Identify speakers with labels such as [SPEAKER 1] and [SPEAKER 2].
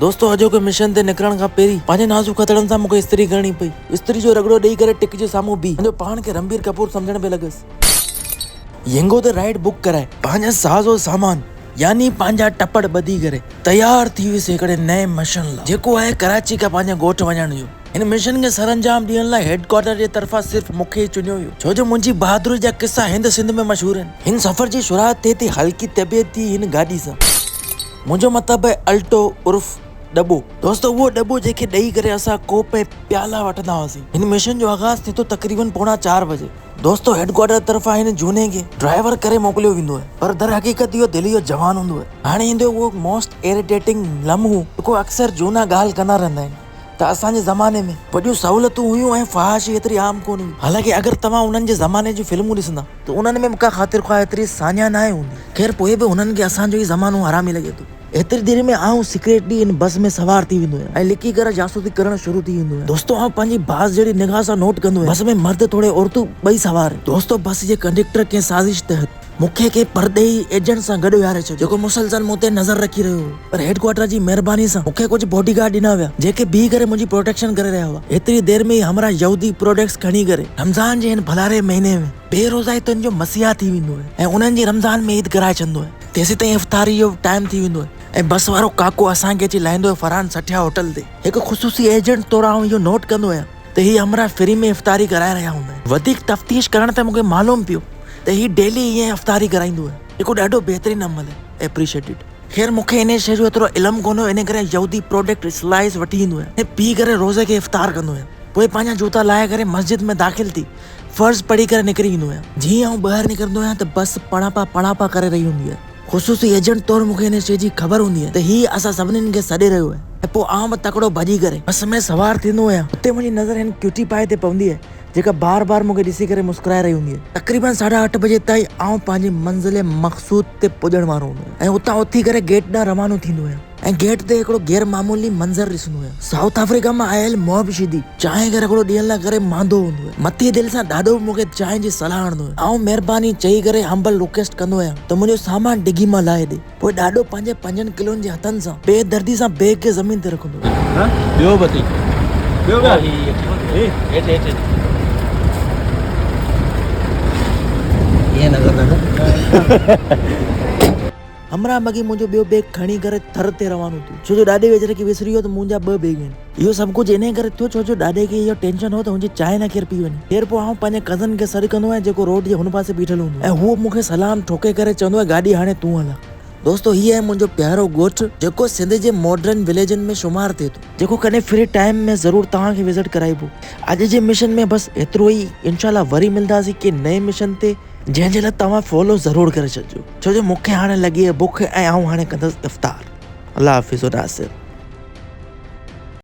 [SPEAKER 1] दोस्तों अॼु के मिशन ते निकरण खां पहिरीं पंहिंजे नाज़ुक हथड़नि सां मूंखे इस्त्री करणी पई। इस्त्री जो रगड़ो ॾेई करे टिक जे साम्हूं बीह पंहिंजो पाण खे रणबीर कपूर सम्झण पे लॻसि। यंगो ते राइड बुक कराए पंहिंजा साज़ो सामान यानी पंहिंजा टपड़ ॿधी करे तयार थी वियुसि हिकिड़े नए मिशन लाइ, जेको आहे कराची खां पंहिंजे ॻोठ वञण जो। हिन मिशन खे सरअंजाम ॾियण लाइ हेडक्वार्टर जे तरफ़ां सिर्फ़ मूंखे ई चुनियो हुयो, छो जो मुंहिंजी बहादुरी जा किस्सा हिंद सिंध में मशहूर आहिनि। हिन सफ़र जी शुरूआत थिए थी हल्की तबियत थी हिन गाॾी सां। मुंहिंजो मतिलबु आहे अल्टो उर्फ डबो। दोस्तों उहो डबो जेके ॾेई करे असां कोप ऐं प्याला वठंदा हुआसीं। हिन मिशन जो आगाज़ थिए थो तक़रीबन 4:15 बजे। दोस्तों हेडक्वार्टर तरफ़ां हिन झूने खे ड्राइवर करे मोकिलियो वेंदो आहे, पर दर हक़ीक़त इहो दिल्ली जो जवान हूंदो आहे। हाणे ईंदो उहो मोस्ट इरिटेटिंग लम्हो जेको अक्सर झूना ॻाल्हि कंदा रहंदा आहिनि त असांजे ज़माने में वॾियूं सहूलियतूं हुयूं ऐं फ़हाशी एतिरी आम कोन हुई। हालांकि अगरि तव्हां उन्हनि जे ज़माने जी फिल्मूं ॾिसंदा त उन्हनि में का ख़ातिर ख़्वाह एतिरी सान्या न आहे हूंदी। ख़ैर पोइ बि उन्हनि खे असांजो ई ज़मानो हरामी लॻे थो। एतिरी देर में आऊं सीक्रेटली इन बस में सवार थी वेंदो आहियां ऐं लिकी करे जासूसी करणु शुरू थी वेंदो आहे। दोस्तों आऊं पंहिंजी बास जहिड़ी निगाह सां नोट कंदो आहियां बस में मर्द थोड़े औरतूं ॿई सवार। दोस्तों बस जे कंडक्टर के साज़िश तहत मूंखे के परदेही एजेंट सां गॾु विहारे छॾियो, जेको मुसलसल मूं ते नज़र रखी रहियो हो। पर हेडक्वार्टर जी महिरबानी सां मूंखे कुझु बॉडीगार्ड ॾिना विया जेके बीह करे मुंहिंजी प्रोटेक्शन करे रहिया हुआ। एतिरी देर में ई हमरा यहूदी प्रोडक्ट्स खणी करे रमज़ान जे हिन भलारे महीने में बेरोज़ाइतुनि जो मसीहा थी वेंदो आहे ऐं उन्हनि जी रमज़ान में ईद कराए छॾंदो आहे। तेसीं ताईं इफ़्तारी जो टाइम थी वेंदो आहे ऐं बस वारो काको असांखे अची लाहींदो आहे फरहान सठिया होटल ते। हिकु ख़ुसूसी एजेंट तौरु आऊं इहो नोट कंदो आहियां त हीअ हमरा फ्री में इफ़्तारी कराए रहिया हूंदा आहिनि। वधीक तफ़्तीश करण ते मूंखे मालूम पियो त हीअ डेली ईअं इफ़्तारी कराईंदो आहे, जेको ॾाढो बहितरीनु अमल आहे, एप्रिशिएटेड। ख़ैर मूंखे इन शइ जो एतिरो इल्मु कोन हुयो, इन करे यहूदी प्रोडक्ट स्लाइस वठी ईंदो आहियां ऐं पी करे रोज़े खे इफ़्तार कंदो आहियां। पोइ पंहिंजा जूता लाहे करे मस्जिद में दाख़िल थी फर्ज़ पढ़ी करे निकिरी ईंदो आहियां। जीअं आऊं ॿाहिरि निकिरंदो आहियां त बस पणापा करे रही हूंदी आहे। ख़ुसूसी एजेंट तौरु मूंखे हिन शइ जी ख़बर हूंदी आहे त हीअ असां सभिनीनि खे सॾे रहियो आहे ऐं पोइ आउं तकिड़ो भॼी करे बस में सवार थींदो आहियां। हुते मुंहिंजी नज़र हिन क्यूटी पाए ते पवंदी आहे जेका बार बार मूंखे ॾिसी करे मुस्कुराए रही हूंदी आहे। तक़रीबन 8:30 बजे ताईं आउं पंहिंजी मंज़िल मक़सूद ते पुॼण वारो हूंदो आहियां ऐं उतां उथी करे गेट ॾांहुं रवानो थींदो आहियां ऐं गेट ते हिकिड़ो गैर मामूली मंज़र ॾिसंदो आहियां। साउथ अफ्रीका मां आयल मोहबशीदी चांहि खे रगड़ो ॾियण लाइ करे मांदो हूंदो आहे। मथी दिलि सां ॾाढो मूंखे चांहि जी सलाह हणंदो आहे। आउं महिरबानी चई करे हंबल रिक्वेस्ट कंदो आहियां त मुंहिंजो सामान डिगी मां लाहे ॾे। पोइ ॾाढो पंहिंजे 5 किलोनि जे हथनि सां बेदर्दी सां बैग खे ज़मीन ते रखंदो हमरा मगी मुंहिंजो ॿियो बैग खणी करे थर ते रवानो थियो, छो जो ॾाॾे वेझर खे विसरी वियो त मुंहिंजा 2 बैग आहिनि। इहो सभु कुझु इन करे थियो छो जो ॾाॾे खे इहो टेंशन हो त मुंहिंजी चांहि न केरु पी वञे। ख़ैर पोइ आउं पंहिंजे कज़न खे सॾु कंदो आहियां जेको रोड जे हुन पासे बीठल हूंदो ऐं हूअ मूंखे सलाम ठोके करे चवंदो आहे गाॾी हाणे तूं हला। दोस्तों हीअ आहे मुंहिंजो प्यारो ॻोठ जेको सिंध जे मॉडर्न विलेजनि में शुमार थिए थो, जेको कॾहिं फ्री टाइम में ज़रूरु तव्हांखे विज़िट कराइबो। अॼु जे मिशन में बसि एतिरो ई। इंशाल्लाह वरी मिलंदासीं के नए मिशन ते, जंहिंजे लाइ तव्हां फॉलो ज़रूरु करे छॾिजो, छो जो मूंखे हाणे लॻी आहे बुख ऐं आउं हाणे कंदुसि इफ़्तार। अल्लाह हाफ़िज़ नासिर।